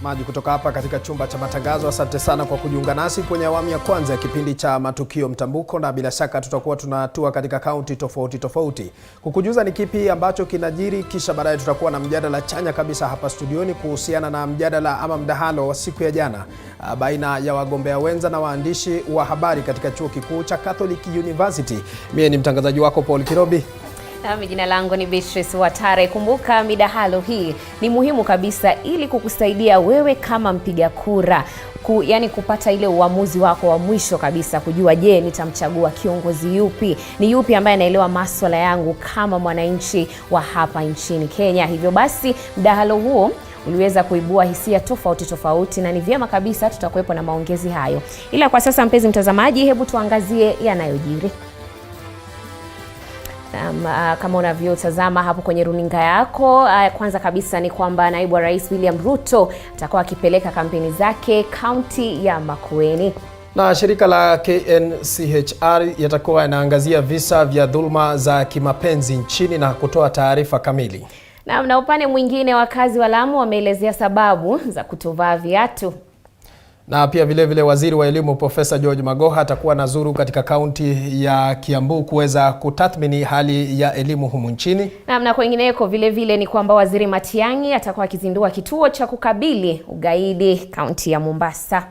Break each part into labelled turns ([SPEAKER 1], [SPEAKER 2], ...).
[SPEAKER 1] Maji kutoka hapa katika chumba cha matangazo. Asante sana kwa kujiunga nasi kwenye awamu ya kwanza ya kipindi cha Matukio Mtambuko, na bila shaka tutakuwa tunatua katika kaunti tofauti kukujuza ni kipi ambacho kinajiri, kisha baadaye tutakuwa na mjadala chanya kabisa hapa studioni kuhusiana na mjadala ama mdahalo wa siku ya jana baina ya wagombea wenza na waandishi wa habari katika chuo kikuu cha Catholic University. Mimi ni mtangazaji wako Paul Kirobi.
[SPEAKER 2] Na jina langu ni Beatrice Watare. Kumbuka midahalo hii ni muhimu kabisa ili kukusaidia wewe kama mpiga kura yani kupata ile uamuzi wako wa mwisho kabisa, kujua je, nitamchagua kiongozi yupi, ni yupi ambaye anaelewa masuala yangu kama mwananchi wa hapa nchini Kenya. Hivyo basi mdahalo huo uliweza kuibua hisia tofauti na ni vyema kabisa tutakuwepo na maongezi hayo. Ila kwa sasa mpenzi mtazamaji, hebu tuangazie yanayojiri. Kama unavyotazama hapo kwenye runinga yako, kwanza kabisa ni kwamba naibu wa rais William Ruto atakuwa akipeleka kampeni zake kaunti ya Makueni.
[SPEAKER 1] Na shirika la KNCHR yatakuwa yanaangazia visa vya dhulma za kimapenzi nchini na kutoa taarifa kamili.
[SPEAKER 2] Na upande mwingine, wakazi wa Lamu wameelezea sababu za kutovaa viatu.
[SPEAKER 1] Na pia vile waziri wa elimu Profesa George Magoha atakuwa nazuru katika kaunti ya Kiambu kuweza kutathmini hali ya elimu humu nchini.
[SPEAKER 2] Na kwingineko vile ni kwamba waziri Matiang'i atakuwa akizindua kituo cha kukabili ugaidi kaunti ya Mombasa.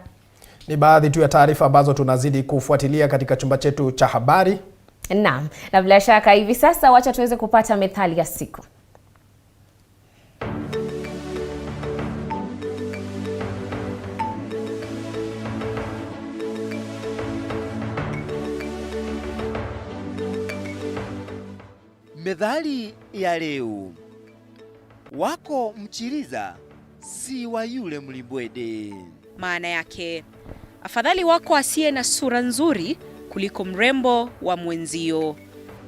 [SPEAKER 1] Ni baadhi tu ya taarifa ambazo tunazidi kufuatilia katika chumba chetu cha habari.
[SPEAKER 2] Naam, na bila shaka hivi sasa wacha tuweze kupata methali ya siku.
[SPEAKER 3] Methali ya leo: wako mchiriza si wa yule mlimbwede.
[SPEAKER 4] Maana yake, afadhali wako asiye na sura nzuri kuliko mrembo wa mwenzio.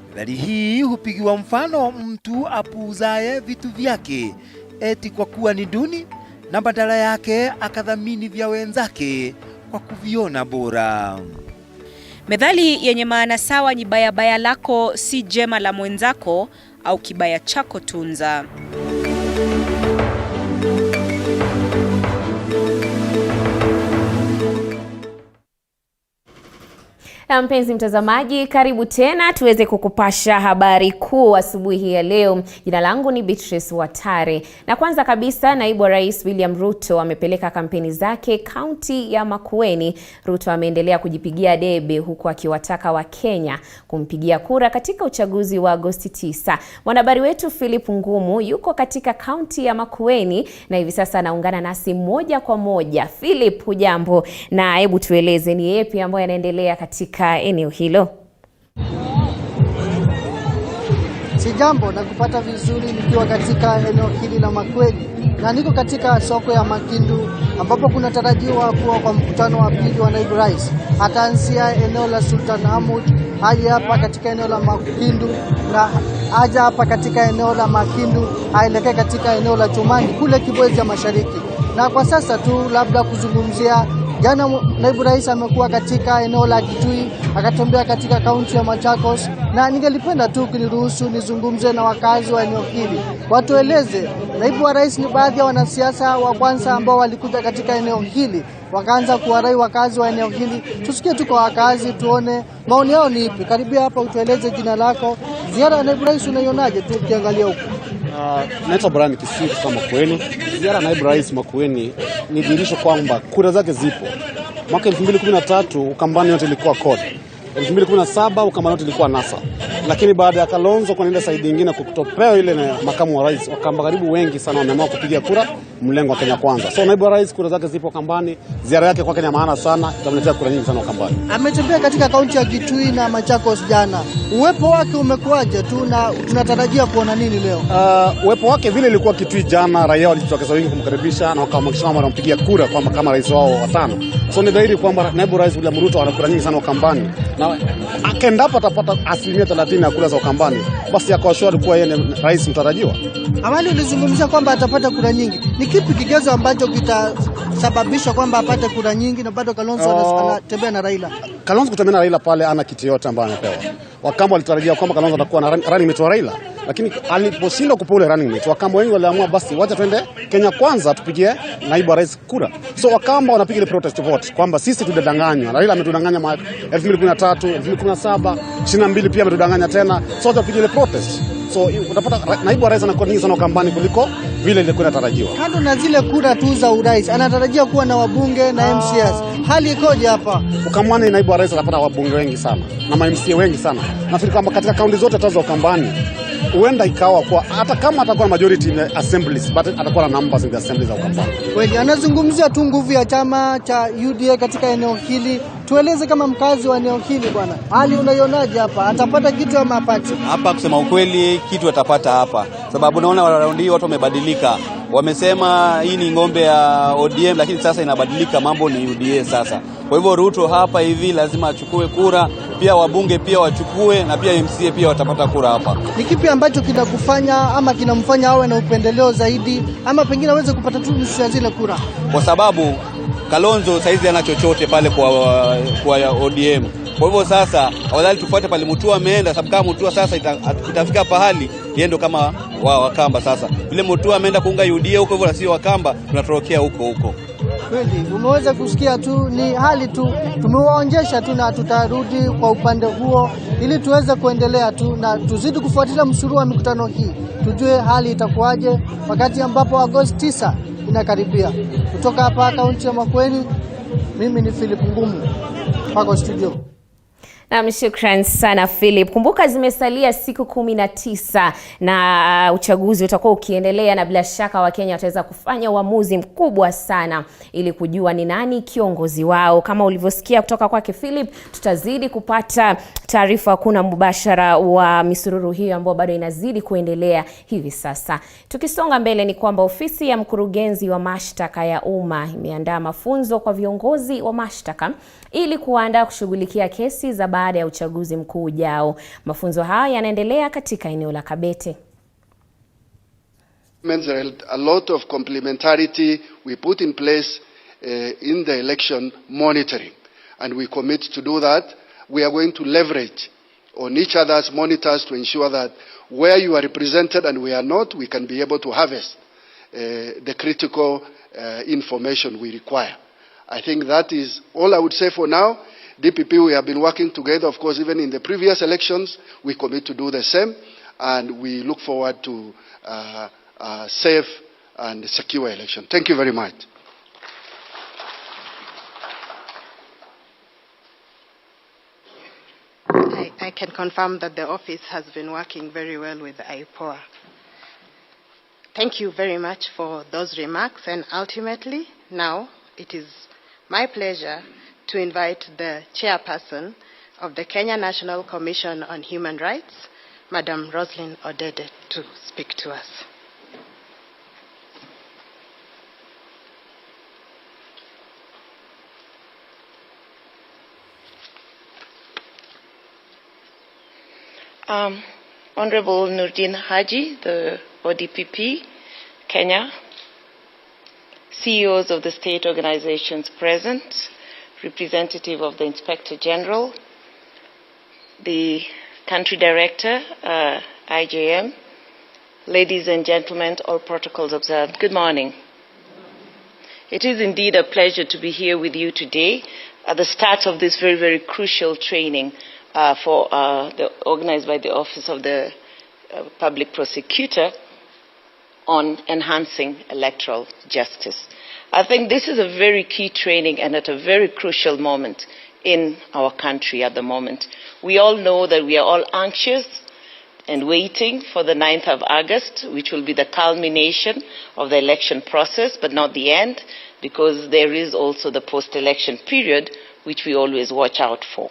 [SPEAKER 3] Methali hii hupigiwa mfano mtu apuuzaye vitu vyake eti kwa kuwa ni duni, na badala yake akadhamini vya wenzake kwa kuviona bora.
[SPEAKER 4] Methali yenye maana sawa ni baya lako si jema la mwenzako, au kibaya chako tunza.
[SPEAKER 2] Mpenzi mtazamaji, karibu tena tuweze kukupasha habari kuu asubuhi ya leo. Jina langu ni Beatrice Watare. Na kwanza kabisa, naibu wa rais William Ruto amepeleka kampeni zake kaunti ya Makueni. Ruto ameendelea kujipigia debe huku akiwataka wa Kenya kumpigia kura katika uchaguzi wa Agosti 9. Mwanahabari wetu Philip Ngumu yuko katika kaunti ya Makueni na hivi sasa anaungana nasi moja kwa moja. Philip, hujambo? Na hebu tueleze ni yapi ambayo yanaendelea katika eneo hilo?
[SPEAKER 5] Sijambo na kupata vizuri nikiwa katika eneo hili la Makueni, na niko katika soko ya Makindu ambapo kuna tarajiwa kuwa kwa mkutano wa pili wa naibu rais. Ataanzia eneo la Sultan Ahmud hadi hapa katika eneo la Makindu, na aja hapa katika eneo la Makindu aelekea katika eneo la Chumani kule Kibwezi ya Mashariki. Na kwa sasa tu labda kuzungumzia, jana naibu rais amekuwa katika eneo la Kitui, akatembea katika kaunti ya Machakos, na ningelipenda tu kuniruhusu nizungumze na wakazi wa eneo hili. Watueleze naibu wa rais ni baadhi ya wanasiasa wa kwanza ambao walikuja katika eneo hili wakaanza kuwarai wakazi wa eneo hili. Tusikie tu kwa wakazi tuone maoni yao ni ipi. Karibia hapa utueleze jina lako. Ziara ya naibu rais unaionaje tu ukiangalia huko?
[SPEAKER 6] Naitwa Brian Kisii kutoka Makueni. Ziara naibu rais Makueni ni dhihirisho kwamba kura zake zipo. Mwaka 2013 Ukambani yote ilikuwa kodi. 2017 Ukambani yote ilikuwa NASA. Lakini baada ya Kalonzo kuenda saidi nyingine kutopewa ile na makamu wa rais, Wakamba karibu wengi sana wameamua kupigia kura mlengo wa Kenya Kwanza. So naibu rais kura zake zipo Ukambani. Ziara yake kwa Kenya maana sana, itamletea kura nyingi sana Ukambani.
[SPEAKER 5] Ametembea katika kaunti ya Kitui na Machakos jana. Uwepo wake umekuaje tu na tunatarajia kuona nini leo?
[SPEAKER 6] Uwepo wake vile ilikuwa Kitui jana, raia walijitokeza wengi kumkaribisha na wakamhakikishia wanampigia kura kama rais wao wa tano. So ni dhahiri kwamba naibu rais William Ruto ana kura nyingi sana Ukambani. Na akenda atapata 30% ya kura za Ukambani. Basi yako assured kuwa yeye ni rais mtarajiwa.
[SPEAKER 5] Awali ulizungumzia kwamba atapata kura nyingi. Ni kipi kigezo ambacho sababishwa kwamba apate kura nyingi na bado Kalonzo anatembea na Raila.
[SPEAKER 6] Kalonzo kutembea na Raila pale ana kiti yote ambayo anapewa. Wakamba walitarajia kwamba Kalonzo atakuwa na running mate wa Raila, lakini aliposhindwa kupewa ile running mate, Wakamba wengi waliamua basi wacha twende Kenya kwanza tupigie naibu wa rais kura. So Wakamba wanapiga ile protest vote kwamba sisi tudanganywa. Raila ametudanganya 2013, 2017, 22 pia ametudanganya tena. So watapiga ile protest. So utapata naibu wa rais anakuwa nyingi sana Ukambani kuliko vile ilikuwa inatarajiwa.
[SPEAKER 5] Kando na zile kura tu za urais, anatarajia kuwa na wabunge na MCS. Hali ikoje hapa?
[SPEAKER 6] Ukambani naibu wa rais atapata wabunge wengi sana na MCA wengi sana. Nafikiri kwamba katika kaunti zote tazo Ukambani huenda ikawa kwa hata kama atakuwa na majority in the assemblies but atakuwa na numbers in the assemblies za Ukambani.
[SPEAKER 5] Kweli anazungumzia tu nguvu ya chama cha UDA katika eneo hili. Tueleze kama mkazi wa eneo hili bwana. Hali unaionaje hapa? Atapata kitu ama hapati?
[SPEAKER 7] Hapa kusema ukweli kitu atapata hapa. Sababu naona raundi watu wamebadilika. Wamesema hii ni ngombe ya ODM lakini sasa inabadilika, mambo ni UDA sasa. Kwa hivyo Ruto hapa hivi lazima achukue kura, pia wabunge pia wachukue na pia MCA pia watapata kura hapa.
[SPEAKER 5] Ni kipi ambacho kinakufanya ama kinamfanya awe na upendeleo zaidi ama pengine aweze kupata tu nusu ya zile kura?
[SPEAKER 7] Kwa sababu Kalonzo saizi ana chochote pale kwa ODM. Kwa hivyo sasa afadhali tufuate pale Mutua ameenda, sababu kama Mutua sasa itafika pahali yendo kama Wakamba sasa. Vile Mutua ameenda kuunga UDA huko hivyo na sio Wakamba tunatorokea huko.
[SPEAKER 5] Kweli umeweza kusikia tu, ni hali tu tumewaonjesha tu na tutarudi kwa upande huo ili tuweze kuendelea tu na tuzidi kufuatilia msururu wa mikutano hii. Tujue hali itakuwaje wakati ambapo Agosti 9 inakaribia. Kutoka hapa kaunti ya Makueni, mimi ni Philip Ngumu. Pako studio.
[SPEAKER 2] Na shukran sana Philip. Kumbuka zimesalia siku 19 na uchaguzi utakuwa ukiendelea na bila shaka Wakenya wataweza kufanya uamuzi mkubwa sana ili kujua ni nani kiongozi wao. Kama ulivyosikia kutoka kwake Philip, tutazidi kupata taarifa kuna mubashara wa misururu hiyo ambayo bado inazidi kuendelea hivi sasa. Tukisonga mbele ni kwamba ofisi ya mkurugenzi wa mashtaka ya umma imeandaa mafunzo kwa viongozi wa mashtaka ili kuandaa kushughulikia kesi za baada ya uchaguzi mkuu ujao. Mafunzo haya yanaendelea katika eneo la Kabete.
[SPEAKER 8] A lot of complementarity we put in place in the election monitoring, and we commit to do that. We are going to leverage on each other's monitors to ensure that where you are represented and we are not, we can be able to harvest the critical information we require. I think that is all I would say for now. DPP, we have been working together, of course, even in the previous elections. We commit to do the same, and we look forward to a safe and secure election. Thank you very much.
[SPEAKER 9] I can confirm that the office has been working very well with IPOA. Thank you very much for those remarks, and ultimately, now it is my pleasure to invite the chairperson of the Kenya National Commission on Human Rights, Madam Roslyn Odede, to speak to us.
[SPEAKER 10] Honorable Nurdin Haji, the ODPP, Kenya, CEOs of the state organizations present, representative of the Inspector General, the country director, IJM, ladies and gentlemen, all protocols observed, good morning. It is indeed a pleasure to be here with you today at the start of this very, very crucial training organized by the Office of the Public Prosecutor on enhancing electoral justice. I think this is a very key training and at a very crucial moment in our country at the moment. We all know that we are all anxious and waiting for the 9th of August, which will be the culmination of the election process, but not the end, because there is also the post-election period, which we always watch out for.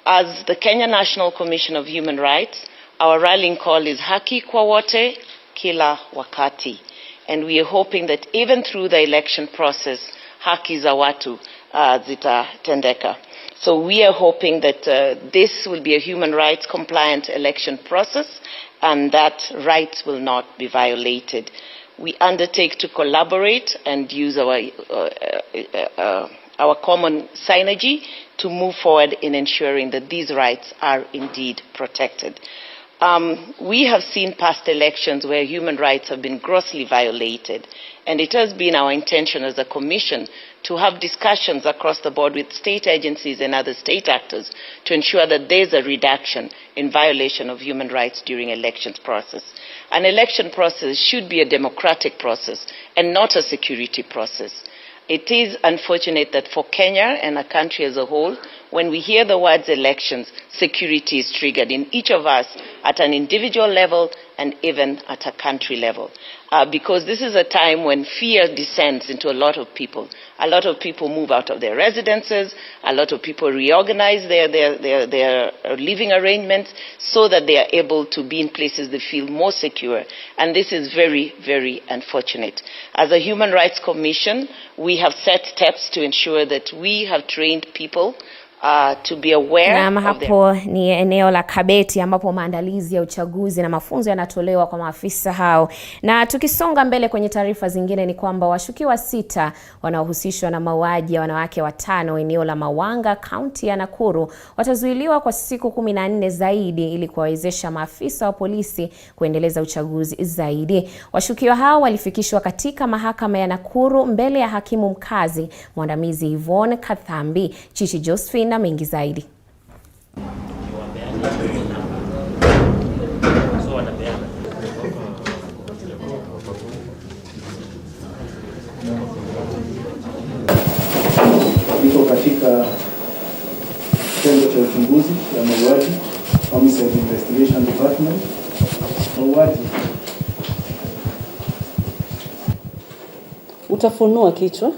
[SPEAKER 10] As the Kenya National Commission of Human Rights, our rallying call is haki kwa wote, kila wakati. And we are hoping that even through the election process, haki za watu zitatendeka. So we are hoping that this will be a human rights compliant election process and that rights will not be violated. we undertake to collaborate and use our common synergy to move forward in ensuring that these rights are indeed protected. We have seen past elections where human rights have been grossly violated, and it has been our intention as a commission to have discussions across the board with state agencies and other state actors to ensure that there's a reduction in violation of human rights during elections process. An election process should be a democratic process and not a security process. It is unfortunate that for Kenya and a country as a whole, when we hear the words elections, security is triggered in each of us at an individual level and even at a country level. Because this is a time when fear descends into a lot of people. A lot of people move out of their residences. A lot of people reorganize their living arrangements so that they are able to be in places they feel more secure. And this is very, very unfortunate. As a Human Rights Commission, we have set steps to ensure that we have trained people to be aware
[SPEAKER 2] na hapo ni eneo la Kabeti ambapo maandalizi ya uchaguzi na mafunzo yanatolewa kwa maafisa hao. Na tukisonga mbele kwenye taarifa zingine ni kwamba washukiwa 6 wanaohusishwa na mauaji ya wanawake 5 eneo la Mawanga, kaunti ya Nakuru watazuiliwa kwa siku 14 zaidi ili kuwawezesha maafisa wa polisi kuendeleza uchaguzi zaidi. Washukiwa hao walifikishwa katika mahakama ya Nakuru mbele ya hakimu mkazi mwandamizi Yvonne Kathambi. Chichi Josephine na mengi zaidi.
[SPEAKER 11] Niko katika kitengo cha uchunguzi ya mauaji, Homicide Investigation Department. Mauaji
[SPEAKER 12] utafunua kichwa.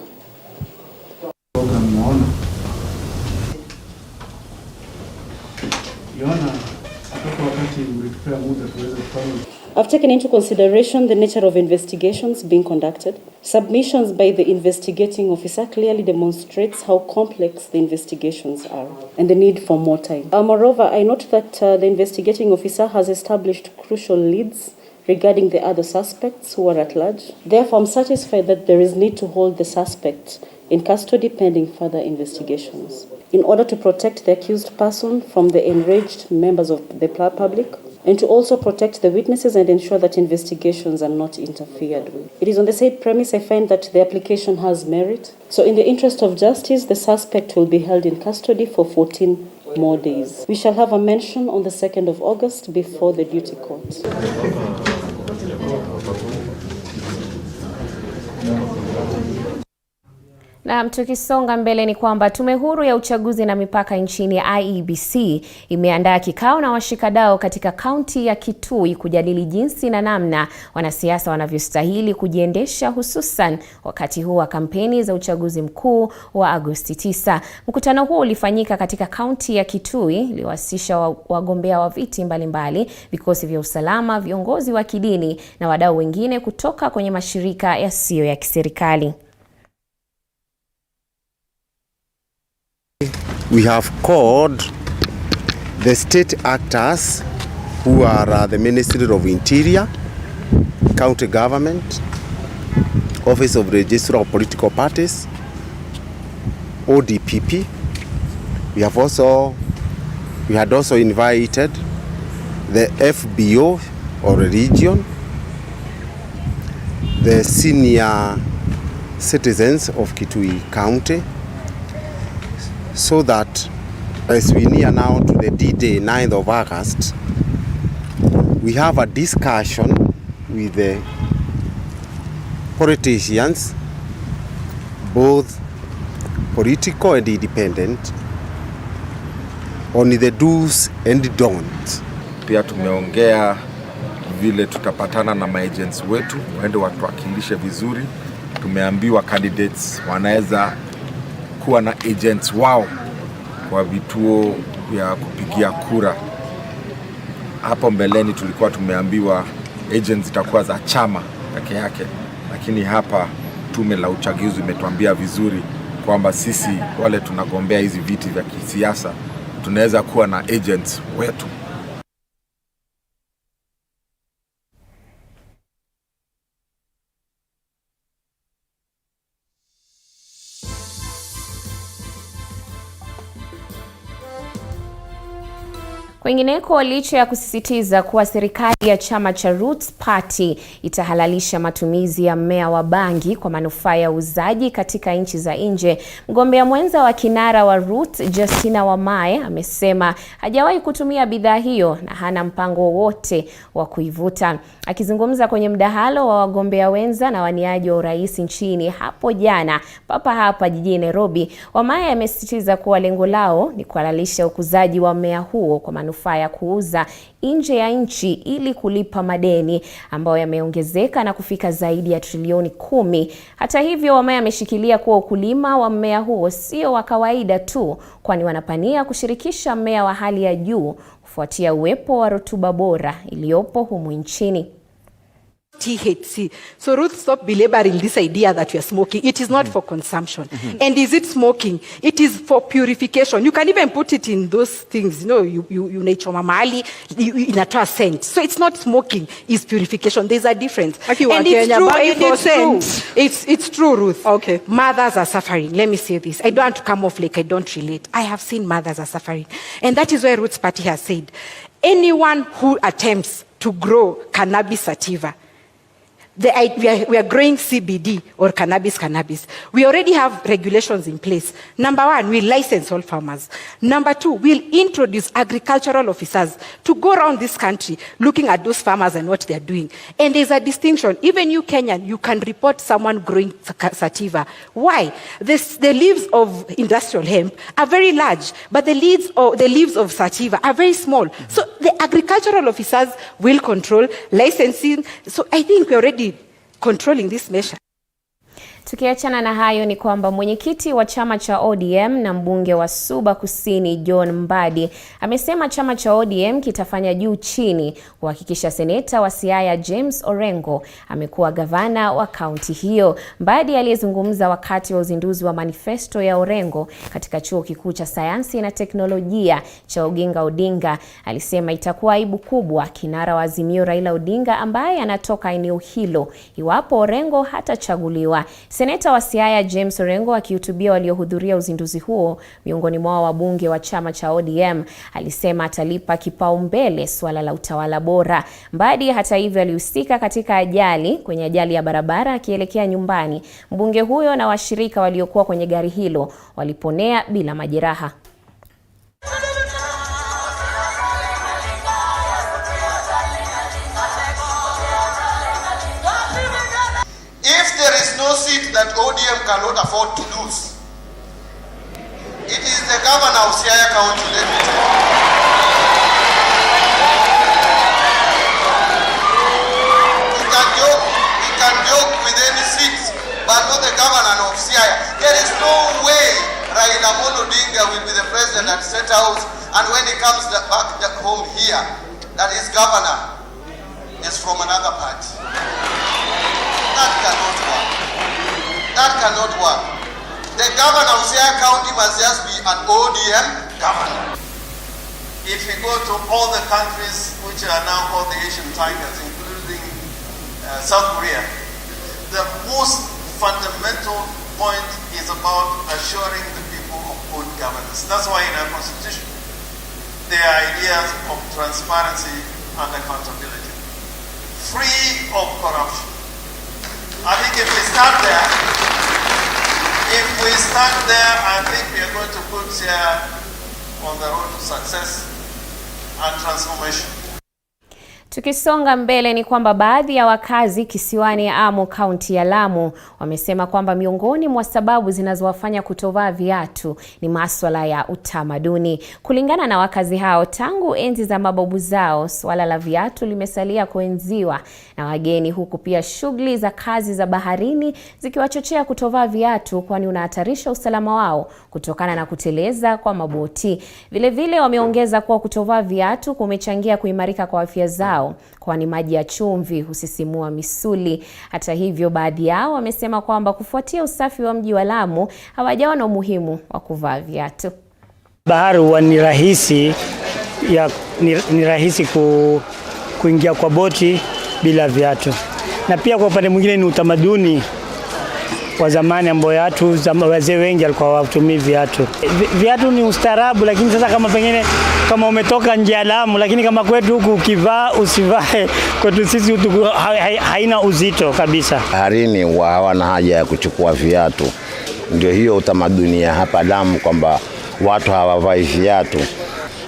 [SPEAKER 12] I've taken into consideration the nature of investigations being conducted. Submissions by the investigating officer clearly demonstrates how complex the investigations are and the need for more time. Moreover, I note that the investigating officer has established crucial leads regarding the other suspects who are at large. Therefore, I'm satisfied that there is need to hold the suspect in custody pending further investigations in order to protect the accused person from the enraged members of the public and to also protect the witnesses and ensure that investigations are not interfered with. It is on the said premise I find that the application has merit. So in the interest of justice, the suspect will be held in custody for 14 more days. We shall have a mention on the 2nd of August before the duty court.
[SPEAKER 2] Na tukisonga mbele ni kwamba Tume Huru ya Uchaguzi na Mipaka nchini IEBC imeandaa kikao na washikadau katika kaunti ya Kitui kujadili jinsi na namna wanasiasa wanavyostahili kujiendesha hususan wakati huu wa kampeni za uchaguzi mkuu wa Agosti 9. Mkutano huu ulifanyika katika kaunti ya Kitui, iliwahusisha wagombea wa viti mbalimbali, vikosi vya usalama, viongozi wa kidini na wadau wengine kutoka kwenye mashirika yasiyo ya kiserikali.
[SPEAKER 13] We have called the state actors who are the Ministry of Interior, County Government, Office of Registrar of Political Parties, ODPP. We had also invited the FBO or region, the senior citizens of Kitui County, so that as we near now to the D-Day, 9th of August, we have a discussion with the politicians, both political and independent, on the do's and don'ts.
[SPEAKER 14] Pia tumeongea vile tutapatana na maagents wetu waende watuwakilishe vizuri. Tumeambiwa candidates wanaweza kuwa na agents wao kwa vituo vya kupigia kura. Hapo mbeleni tulikuwa tumeambiwa agents zitakuwa za chama peke yake, lakini hapa tume la uchaguzi imetuambia vizuri kwamba sisi wale tunagombea hizi viti vya kisiasa tunaweza kuwa na agents wetu.
[SPEAKER 2] Kwingineko, licha ya kusisitiza kuwa serikali ya chama cha Roots Party itahalalisha matumizi ya mmea wa bangi kwa manufaa ya uuzaji katika nchi za nje, mgombea mwenza wa Kinara wa Roots Justina Wamae amesema hajawai kutumia bidhaa hiyo na hana mpango wowote wa kuivuta. Akizungumza kwenye mdahalo wa wagombea wenza na waniaji wa urais nchini hapo jana hapa jijini Nairobi, Wamae amesisitiza kuwa lengo lao ni kuhalalisha ukuzaji wa mmea huo kwa manufaa ya kuuza nje ya nchi ili kulipa madeni ambayo yameongezeka na kufika zaidi ya trilioni 10. Hata hivyo, Wamae ameshikilia kuwa ukulima wa mmea huo sio wa kawaida tu, kwani wanapania kushirikisha mmea wa hali ya juu kufuatia uwepo wa rutuba bora iliyopo humu nchini.
[SPEAKER 15] THC. So Ruth, stop belaboring this idea that you are smoking. It is not for consumption. And is it smoking? It is for purification. You can even put it in those things, you know, you nachoma mahali, inatoa scent. So it's not smoking, it's purification. There's a difference. And it's true, Ruth. Okay. Mothers are suffering. Let me say this. I don't want to come off like I don't relate. I have seen mothers are suffering. And that is why Roots Party has said, anyone who attempts to grow cannabis sativa, we are growing CBD or cannabis. We already have regulations in place. Number one, we license all farmers. Number two, we'll introduce agricultural officers to go around this country looking at those farmers and what they're doing. And there's a distinction. Even you Kenyan, you can report someone growing sativa. Why? The leaves of industrial hemp are very large, but the leaves of sativa are very small. So the agricultural officers will control licensing. So I think we're already controlling this measure.
[SPEAKER 2] Tukiachana na hayo ni kwamba mwenyekiti wa chama cha ODM na mbunge wa Suba Kusini John Mbadi amesema chama cha ODM kitafanya juu chini kuhakikisha seneta wa Siaya James Orengo amekuwa gavana wa kaunti hiyo. Mbadi aliyezungumza wakati wa uzinduzi wa manifesto ya Orengo katika chuo kikuu cha sayansi na teknolojia cha Oginga Odinga alisema itakuwa aibu kubwa kinara wa Azimio Raila Odinga ambaye anatoka eneo hilo iwapo Orengo hatachaguliwa. Seneta wa Siaya James Orengo akihutubia waliohudhuria uzinduzi huo miongoni mwa wabunge wa chama cha ODM alisema atalipa kipaumbele swala la utawala bora. Mbadi hata hivyo alihusika katika kwenye ajali ya barabara akielekea nyumbani. Mbunge huyo na washirika waliokuwa kwenye gari hilo waliponea bila majeraha.
[SPEAKER 16] That ODM cannot afford to lose. It is the governor of Siaya County, let me tell you. He can joke with any seats, but not the governor of Siaya. There is no way Raila Odinga will be the president at State House, and when he comes back home here, that his governor is from another party. That cannot work. That cannot work. The governor of Siaya County must just be an ODM governor. If we go to all the countries which are now called the Asian Tigers, including South Korea, the most fundamental point is about assuring the people of good governance. That's why in our constitution, there are ideas of transparency and accountability, free of corruption. I think if we start there, I think we are going to put Siaya on the road to success and transformation.
[SPEAKER 2] Tukisonga mbele ni kwamba baadhi ya wakazi kisiwani Amu kaunti ya Lamu wamesema kwamba miongoni mwa sababu zinazowafanya kutovaa viatu ni masuala ya utamaduni. Kulingana na wakazi hao, tangu enzi za mababu zao swala la viatu limesalia kuenziwa na wageni, huku pia shughuli za kazi za baharini zikiwachochea kutovaa viatu kwani unahatarisha usalama wao kutokana na kuteleza kwa maboti. Vile vile wameongeza kuwa kutovaa viatu kumechangia kuimarika kwa afya zao kwani maji ya chumvi husisimua misuli. Hata hivyo, baadhi yao wamesema kwamba kufuatia usafi wa mji wa Lamu hawajaona umuhimu wa kuvaa viatu.
[SPEAKER 17] Bahari huwa ni rahisi kuingia kwa boti bila viatu. Na pia kwa upande mwingine ni utamaduni wa zamani ambao wazee wengi walikuwa hawatumii viatu. Viatu ni ustaarabu, lakini sasa kama pengine kama umetoka nje ya Lamu, lakini kama kwetu huku ukivaa usivae, kwetu sisi huku haina uzito kabisa.
[SPEAKER 18] Baharini hawana haja ya kuchukua viatu. Ndio hiyo utamaduni ya hapa Lamu kwamba watu hawavai viatu.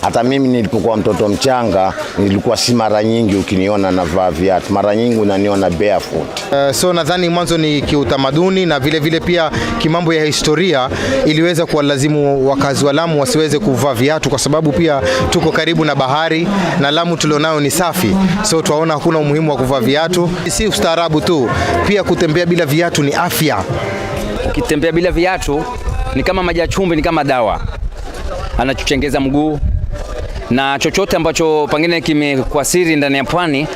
[SPEAKER 18] Hata mimi nilipokuwa mtoto mchanga nilikuwa si mara nyingi ukiniona navaa viatu, mara nyingi unaniona barefoot.
[SPEAKER 19] So nadhani mwanzo ni kiutamaduni na vile vile pia kimambo ya historia iliweza kuwalazimu wakazi wa Lamu wasiweze kuvaa viatu kwa sababu pia tuko karibu na bahari na Lamu tulionayo ni safi. So tuwaona hakuna umuhimu wa kuvaa viatu. Si ustaarabu tu, pia kutembea bila viatu ni afya.
[SPEAKER 20] Ukitembea bila viatu ni kama maji ya chumvi, ni kama dawa. Anachuchengeza mguu na chochote ambacho pengine kimekuasiri ndani ya pwani,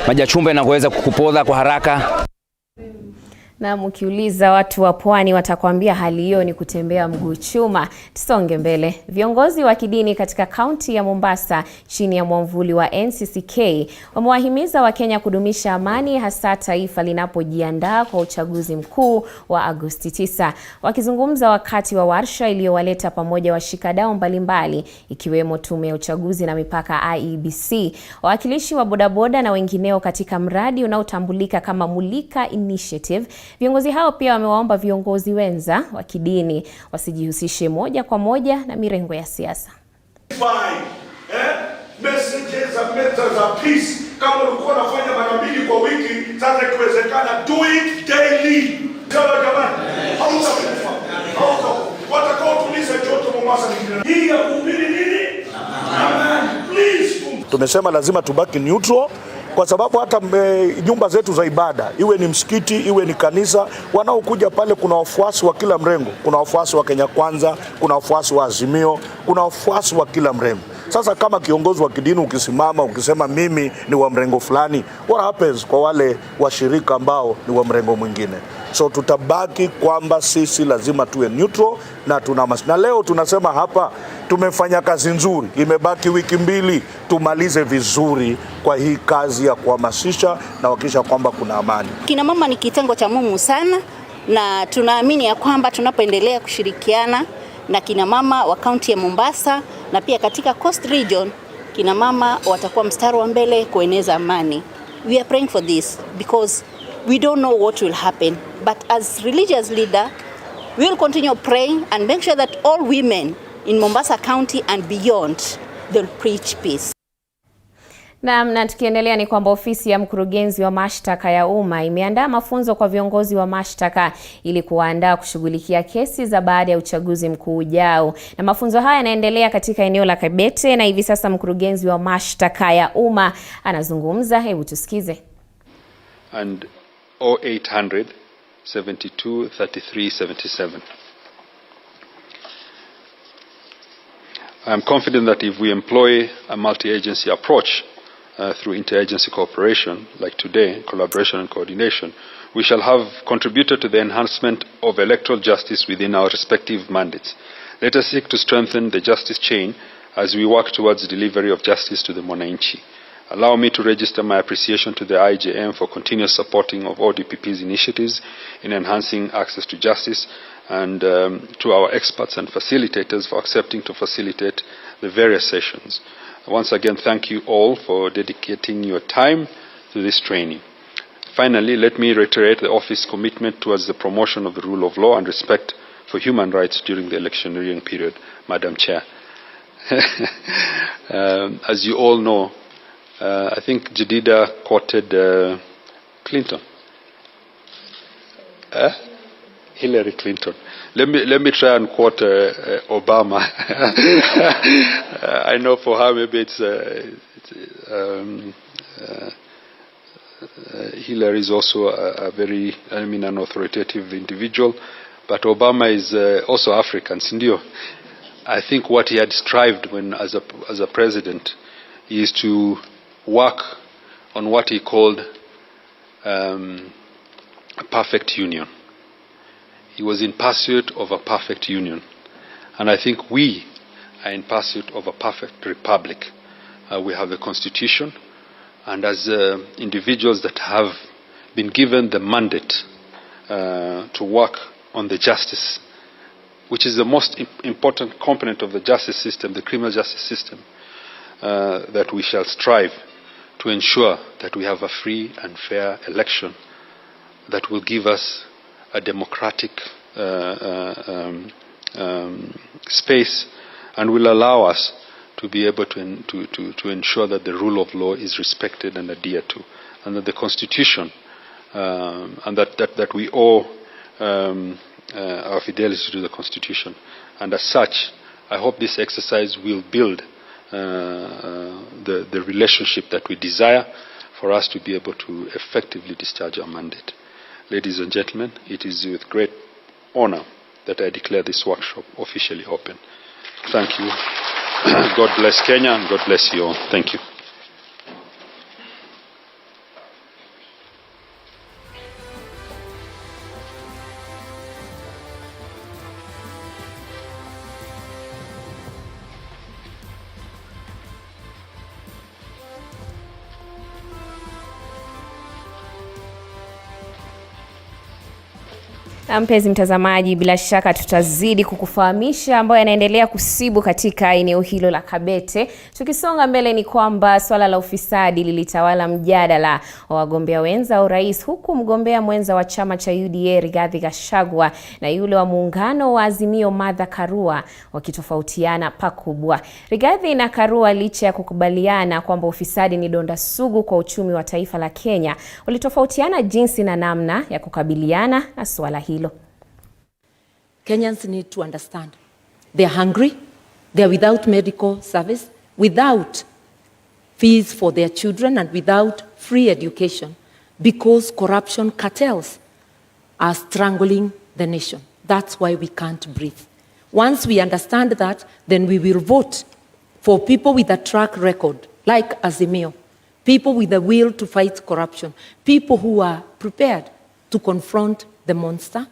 [SPEAKER 20] maji ya chumvi yanaweza kukupodha kwa haraka.
[SPEAKER 2] Na mkiuliza watu wa pwani watakwambia hali hiyo ni kutembea mguu chuma. Tusonge mbele. Viongozi wa kidini katika kaunti ya Mombasa chini ya mwamvuli wa NCCK wamewahimiza Wakenya kudumisha amani, hasa taifa linapojiandaa kwa uchaguzi mkuu wa Agosti 9. Wakizungumza wakati wa warsha iliyowaleta pamoja washikadau mbalimbali ikiwemo tume ya uchaguzi na mipaka IEBC, wawakilishi wa bodaboda na wengineo katika mradi unaotambulika kama Mulika Initiative, viongozi hao pia wamewaomba viongozi wenza wa kidini wasijihusishe moja kwa moja na mirengo ya siasa.
[SPEAKER 21] Messages and methods of peace. Kama ulikuwa unafanya mara mbili kwa wiki, sasa ikiwezekana do it daily. Sawa jamani? Hautakufa. Watakao tulize joto Mombasa ni hii ya kuhubiri nini? Amen. Please.
[SPEAKER 22] Tumesema lazima tubaki neutral. Kwa sababu hata nyumba zetu za ibada, iwe ni msikiti, iwe ni kanisa, wanaokuja pale kuna wafuasi wa kila mrengo. Kuna wafuasi wa Kenya Kwanza, kuna wafuasi wa Azimio, kuna wafuasi wa kila mrengo. Sasa kama kiongozi wa kidini ukisimama ukisema mimi ni wa mrengo fulani, what happens kwa wale washirika ambao ni wa mrengo mwingine? So tutabaki kwamba sisi lazima tuwe neutral na na leo tunasema hapa tumefanya kazi nzuri, imebaki wiki mbili tumalize vizuri kwa hii kazi ya kuhamasisha na kuhakikisha kwamba kuna amani.
[SPEAKER 23] Kina mama ni kitengo cha muhimu sana na tunaamini ya kwamba tunapoendelea kushirikiana na kina mama wa kaunti ya Mombasa na pia katika Coast Region, kina mama watakuwa mstari wa mbele kueneza amani. We are praying for this because we don't know what will happen, but as religious leader we will continue praying and make sure that all women in Mombasa County and beyond they'll preach peace.
[SPEAKER 2] Na tukiendelea ni kwamba ofisi ya mkurugenzi wa mashtaka ya umma imeandaa mafunzo kwa viongozi wa mashtaka ili kuwaandaa kushughulikia kesi za baada ya uchaguzi mkuu ujao. Na mafunzo haya yanaendelea katika eneo la Kabete na hivi sasa mkurugenzi wa mashtaka ya umma anazungumza. Hebu tusikize.
[SPEAKER 24] And 0800 72 33 77. I am confident that if we employ a multi-agency approach through interagency cooperation, like today, collaboration and coordination, we shall have contributed to the enhancement of electoral justice within our respective mandates. Let us seek to strengthen the justice chain as we work towards delivery of justice to the mwananchi. Allow me to register my appreciation to the IJM for continuous supporting of ODPP's initiatives in enhancing access to justice, and to our experts and facilitators for accepting to facilitate the various sessions. Once again, thank you all for dedicating your time to this training. Finally, let me reiterate the office's commitment towards the promotion of the rule of law and respect for human rights during the electioneering period, Madam Chair. As you all know, I think Jadida quoted Clinton. Hillary Clinton. Let me try and quote Obama. I know for her maybe it's Hillary is also a very, an authoritative individual, but Obama is also African. Sindio. I think what he had strived when as a president is to work on what he called a perfect union. He was in pursuit of a perfect union. And I think we are in pursuit of a perfect republic. We have a constitution, and as individuals that have been given the mandate to work on the justice which is the most important component of the justice system, the criminal justice system, that we shall strive to ensure that we have a free and fair election that will give us a democratic space and will allow us to be able to ensure that the rule of law is respected and adhered to, and that the Constitution, and that we owe our fidelity to the Constitution. And as such, I hope this exercise will build the relationship that we desire for us to be able to effectively discharge our mandate. Ladies and gentlemen, it is with great honor that I declare this workshop officially open. Thank you. God bless Kenya and God bless you all. Thank you.
[SPEAKER 2] Mpenzi mtazamaji, bila shaka tutazidi kukufahamisha ambayo yanaendelea kusibu katika eneo hilo la Kabete. Tukisonga mbele ni kwamba swala la ufisadi lilitawala mjadala wa wagombea wenza urais, huku mgombea mwenza wa chama cha UDA Rigathi Gachagua na yule wa muungano wa Azimio Karua wakitofautiana pakubwa. Rigathi na Karua, licha ya kukubaliana kwamba ufisadi ni donda sugu kwa uchumi wa taifa la Kenya, walitofautiana jinsi na namna ya kukabiliana na swala hilo.
[SPEAKER 1] Kenyans need to understand. They are hungry, they are without medical service, without fees for their children, and without free education, because corruption cartels are strangling the nation. That's why we can't breathe. Once we understand that, then we will vote for people with a track record, like Azimio, people with the will to fight corruption, people who are prepared to confront the monster,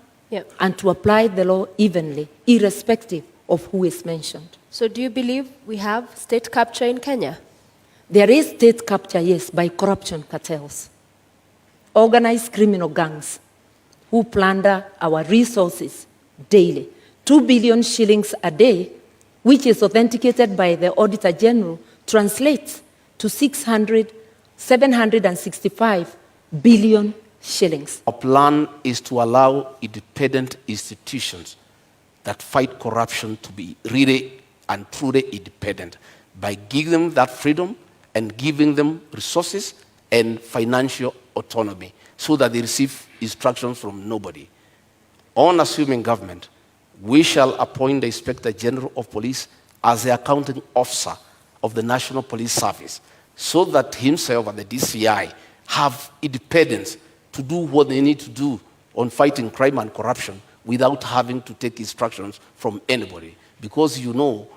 [SPEAKER 1] and to apply the law evenly, irrespective of who is mentioned.
[SPEAKER 3] So do you believe we have state capture in Kenya?
[SPEAKER 1] There is state capture, yes, by corruption cartels. Organized criminal gangs who plunder our resources daily. 2 billion shillings a day, which is authenticated by the Auditor General, translates to 765 billion shillings.
[SPEAKER 4] Our plan is to allow independent institutions that fight corruption to be really and truly independent by giving them that freedom and giving them resources and financial autonomy so that they receive instructions from nobody. On assuming government, we shall appoint the Inspector General of Police as the accounting officer of the National Police Service so that himself and the DCI have independence to do what they need to do on fighting crime and corruption without having to take instructions from anybody. Because you know,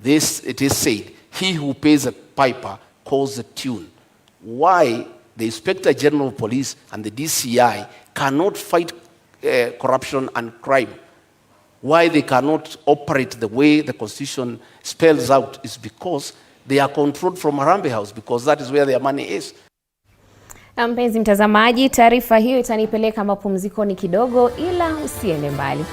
[SPEAKER 4] it is said, he who pays a piper calls the tune. Why the Inspector General of Police and the DCI cannot fight corruption and crime, why they cannot operate the way the Constitution spells out, is because they are controlled from Harambee House, because that is where their money is.
[SPEAKER 2] Mpenzi mtazamaji, taarifa hiyo itanipeleka mapumzikoni kidogo, ila usiende mbali.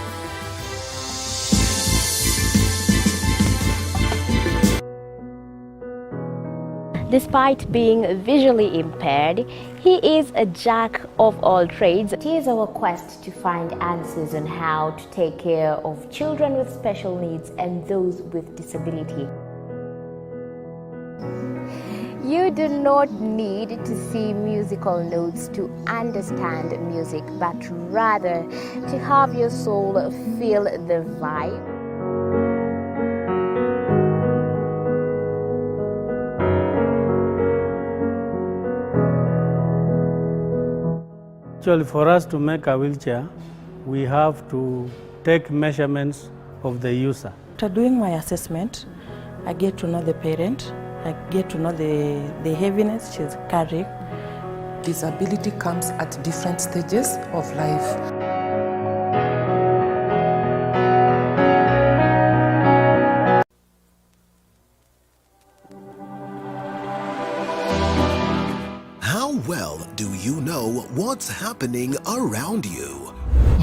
[SPEAKER 6] Despite being visually impaired, he is a jack of all trades.
[SPEAKER 25] It is our quest to find answers on how to take care of children with special needs and those with disability. You do not need to see musical notes to understand music, but rather to have your soul feel the vibe.
[SPEAKER 26] Actually, for us to make a wheelchair, we have to take measurements of the user.
[SPEAKER 27] After doing my assessment, I get to know the parent. I get to know the heaviness she's carrying.
[SPEAKER 28] Disability comes at different stages of life.
[SPEAKER 29] How well do you know what's happening around you?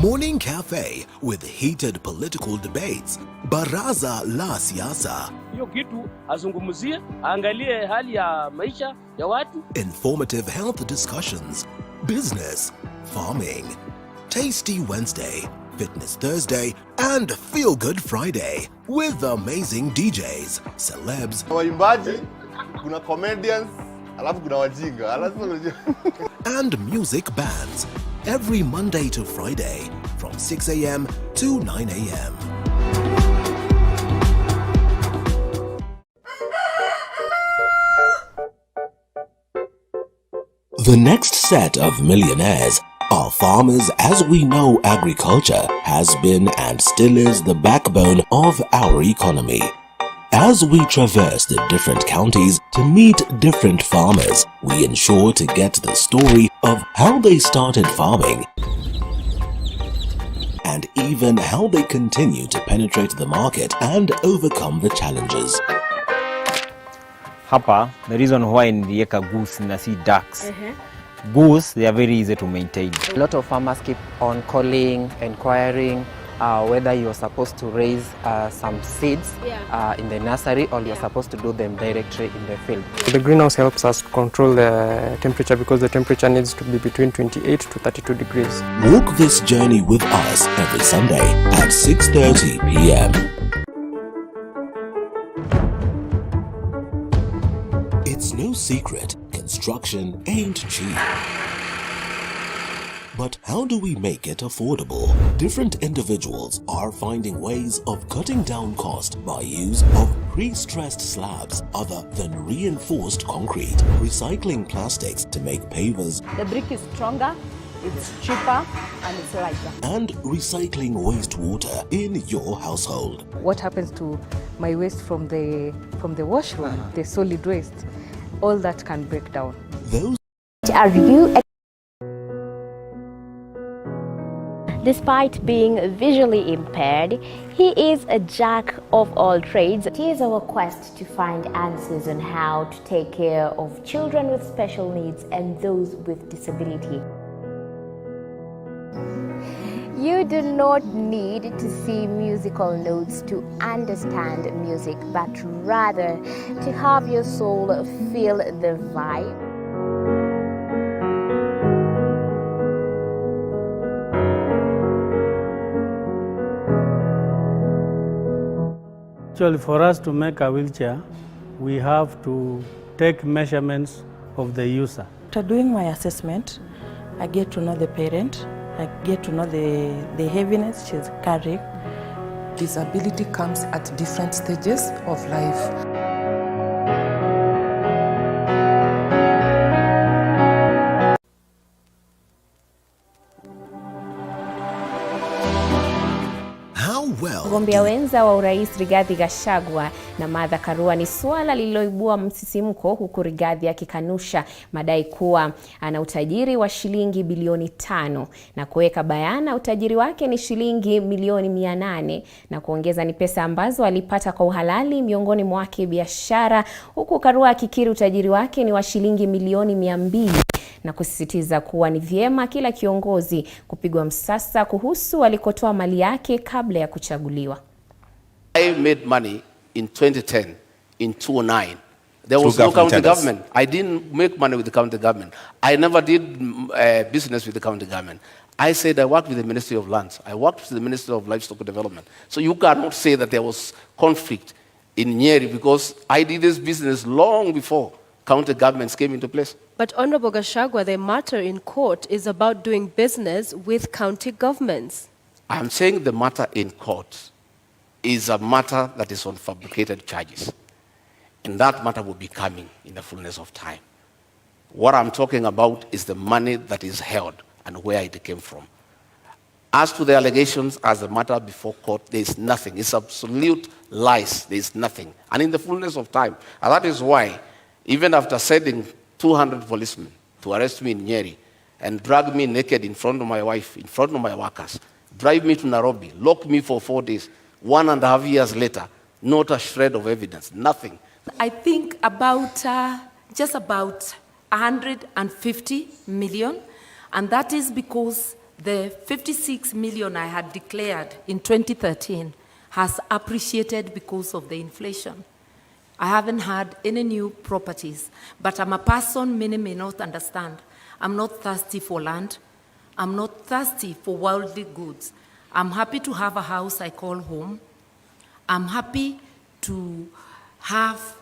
[SPEAKER 5] Morning Cafe with heated political debates. Baraza la Siasa.
[SPEAKER 7] Hiyo kitu azungumzie, angalie hali ya maisha ya watu.
[SPEAKER 5] Informative health discussions. Business, farming. Tasty Wednesday, Fitness Thursday, and Feel Good Friday with amazing DJs, celebs,
[SPEAKER 8] waimbaji, kuna comedians, alafu kuna wajinga,
[SPEAKER 5] and music bands every Monday to Friday from 6 a.m. to 9 a.m. The next set of millionaires are farmers. As we know, agriculture has been and still is the backbone of our economy. As we traverse the different counties to meet different farmers, we ensure to get the story of how they started farming and even how they continue to penetrate the market and overcome the challenges.
[SPEAKER 9] Hapa, the reason why nilieka goose na si ducks. Goose, they are very easy to maintain.
[SPEAKER 10] A lot of farmers keep on calling, inquiring whether you're supposed to raise some seeds in the nursery or you're supposed to do them directly in the field.
[SPEAKER 11] The greenhouse helps us control the temperature because the temperature needs to be between 28 to 32 degrees.
[SPEAKER 5] Walk this journey with us every Sunday at 6:30 p.m. It's no secret, construction ain't cheap. But how do we make it affordable? Different individuals are finding ways of cutting down cost by use of pre-stressed slabs other than reinforced concrete, recycling plastics to make pavers.
[SPEAKER 12] The brick is stronger, it's cheaper, and it's lighter.
[SPEAKER 5] And recycling wastewater in your household.
[SPEAKER 12] What happens to my waste from the washroom, the solid waste? All that can break down.
[SPEAKER 5] Those
[SPEAKER 25] are you.
[SPEAKER 6] Despite being visually impaired, he is a jack of all trades.
[SPEAKER 25] It is our quest to find answers on how to take care of children with special needs and those with disability. You do not need to see musical notes to understand music, but rather to have your soul feel the vibe.
[SPEAKER 26] Actually, for us to make a wheelchair, we have to take measurements of the user.
[SPEAKER 27] After doing my assessment, I get to know the parent, I get to know the heaviness she's carrying.
[SPEAKER 28] Disability comes at different stages of life.
[SPEAKER 2] Mgombea wenza wa urais Rigathi Gachagua na Karua ni swala lililoibua msisimko, huku Rigathi akikanusha madai kuwa ana utajiri wa shilingi bilioni 5 na kuweka bayana utajiri wake ni shilingi milioni 800 na kuongeza ni pesa ambazo alipata kwa uhalali, miongoni mwake biashara, huku Karua akikiri utajiri wake ni wa shilingi milioni 200 na kusisitiza kuwa ni vyema kila kiongozi kupigwa msasa kuhusu alikotoa mali yake kabla ya kuchaguliwa.
[SPEAKER 4] I made money in 2010, in 2009. There was no county government. I didn't make money with the county government. I never did business with the county government. I said I worked with the Ministry of Lands. I worked with the Ministry of Livestock Development. So you cannot say that there was conflict in Nyeri because I did this business long before county governments came into place.
[SPEAKER 3] But Honorable Gachagua, the matter in court is about doing business with county governments.
[SPEAKER 4] I'm saying the matter in court is a matter that is on fabricated charges. And that matter will be coming in the fullness of time. What I'm talking about is the money that is held and where it came from. As to the allegations as a matter before court, there is nothing. It's absolute lies. There is nothing. And in the fullness of time. And that is why, even after sending 200 policemen to arrest me in Nyeri and drag me naked in front of my wife, in front of my workers, drive me to Nairobi, lock me for 4 days, 1.5 years later, not a shred of evidence, nothing.
[SPEAKER 1] I think about just about 150 million, and that is because The 56 million I had declared in 2013 has appreciated because of the inflation. I haven't had any new properties, but I'm a person many may not understand. I'm not thirsty for land. I'm not thirsty for worldly goods. I'm happy to have a house I call home. I'm happy to have